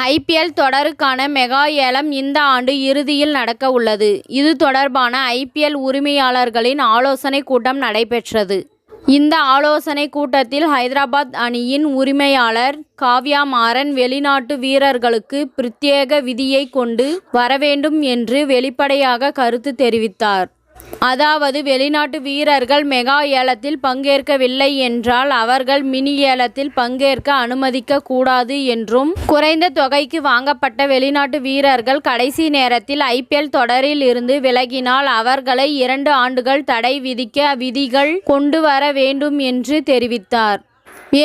IPL தொடருக்கான mega ஏலம் இந்த ஆண்டு இறுதியில் நடக்க உள்ளது. இது தொடர்பான ஐபிஎல் உரிமையாளர்களின் ஆலோசனை கூட்டம் நடைபெற்றது. இந்த ஆலோசனை கூட்டத்தில் ஹைதராபாத் அணியின் உரிமையாளர் காவ்யா மாரன் வெளிநாட்டு வீரர்களுக்கு பிரத்யேக விதியை கொண்டு வரவேண்டும் என்று வெளிப்படையாக கருத்து தெரிவித்தார். அதாவது வெளிநாட்டு வீரர்கள் மெகா ஏலத்தில் பங்கேற்கவில்லை என்றால் அவர்கள் மினி ஏலத்தில் பங்கேற்க அனுமதிக்க கூடாது என்றும், குறைந்த தொகைக்கு வாங்கப்பட்ட வெளிநாட்டு வீரர்கள் கடைசி நேரத்தில் ஐபிஎல் தொடரில் இருந்து விலகினால் அவர்களை 2 ஆண்டுகள் தடை விதிக்க விதிகள் கொண்டு வர வேண்டும் என்று தெரிவித்தார்.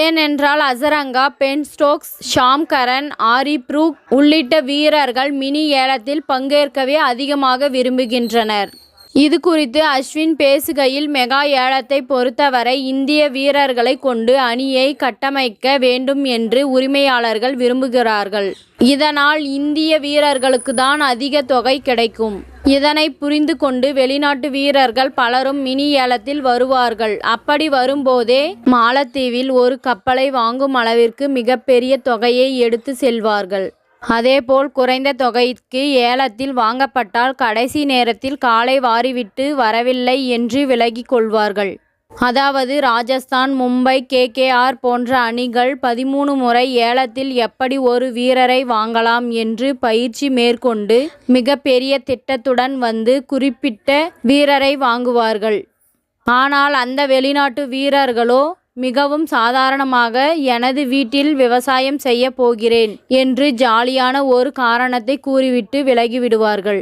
ஏனென்றால் Asalanka, Ben Stokes, Sam Curran, Harry Brook உள்ளிட்ட வீரர்கள் மினி ஏலத்தில் பங்கேற்கவே அதிகமாக விரும்புகின்றனர். இது குறித்து அஸ்வின் பேசுகையில், மெகா ஏலத்தை பொறுத்தவரை இந்திய வீரர்களை கொண்டு அணியை கட்டமைக்க வேண்டும் என்று உரிமையாளர்கள் விரும்புகிறார்கள். இதனால் இந்திய வீரர்களுக்கு தான் அதிக தொகை கிடைக்கும். இதனை புரிந்து கொண்டு வெளிநாட்டு வீரர்கள் பலரும் மினி ஏலத்தில் வருவார்கள். அப்படி வரும்போதே மாலத்தீவில் ஒரு கப்பலை வாங்கும் அளவிற்கு மிகப்பெரிய தொகையை எடுத்து செல்வார்கள். அதேபோல் குறைந்த தொகைக்கு ஏலத்தில் வாங்கப்பட்டால் கடைசி நேரத்தில் காலை வாரிவிட்டு வரவில்லை என்று விலகிக் கொள்வார்கள். அதாவது ராஜஸ்தான், மும்பை, கேகேஆர் போன்ற அணிகள் 13 முறை ஏலத்தில் எப்படி ஒரு வீரரை வாங்கலாம் என்று பயிற்சி மேற்கொண்டு மிகப்பெரிய திட்டத்துடன் வந்து குறிப்பிட்ட வீரரை வாங்குவார்கள். ஆனால் அந்த வெளிநாட்டு வீரர்களோ மிகவும் சாதாரணமாக எனது வீட்டில் விவசாயம் செய்ய போகிறேன் என்று ஜாலியான ஒரு காரணத்தை கூறிவிட்டு விலகிவிடுவார்கள்.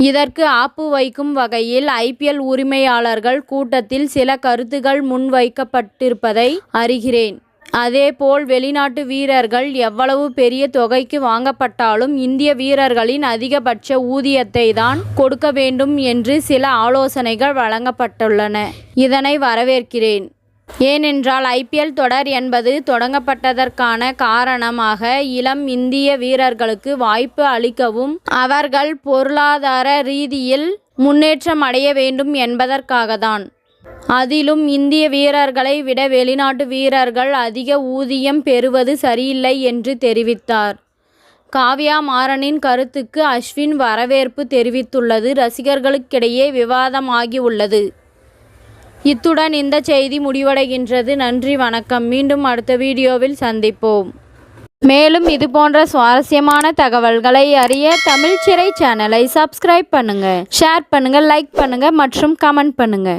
இதற்கு ஆப்பு வைக்கும் வகையில் ஐபிஎல் உரிமையாளர்கள் கூட்டத்தில் சில கருத்துகள் முன்வைக்கப்பட்டிருப்பதை அறிகிறேன். அதேபோல் வெளிநாட்டு வீரர்கள் எவ்வளவு பெரிய தொகைக்கு வாங்கப்பட்டாலும் இந்திய வீரர்களின் அதிகபட்ச ஊதியத்தை தான் கொடுக்க வேண்டும் என்று சில ஆலோசனைகள் வழங்கப்பட்டுள்ளன. இதனை வரவேற்கிறேன். ஏனென்றால் ஐபிஎல் தொடர் என்பது தொடங்கப்பட்டதற்கான காரணமாக இளம் இந்திய வீரர்களுக்கு வாய்ப்பு அளிக்கவும் அவர்கள் பொருளாதார ரீதியில் முன்னேற்றம் அடைய வேண்டும் என்பதற்காகத்தான். அதிலும் இந்திய வீரர்களை விட வெளிநாட்டு வீரர்கள் அதிக ஊதியம் பெறுவது சரியில்லை என்று தெரிவித்தார். காவ்யா மாரனின் கருத்துக்கு அஸ்வின் வரவேற்பு தெரிவித்துள்ளது ரசிகர்களுக்கிடையே விவாதமாகியுள்ளது. இத்துடன் இந்த செய்தி முடிவடைகின்றது. நன்றி, வணக்கம். மீண்டும் அடுத்த வீடியோவில் சந்திப்போம். மேலும் இதுபோன்ற சுவாரஸ்யமான தகவல்களை அறிய தமிழ் சிறை சேனலை சப்ஸ்கிரைப் பண்ணுங்க, ஷேர் பண்ணுங்க, லைக் பண்ணுங்க மற்றும் கமெண்ட் பண்ணுங்க.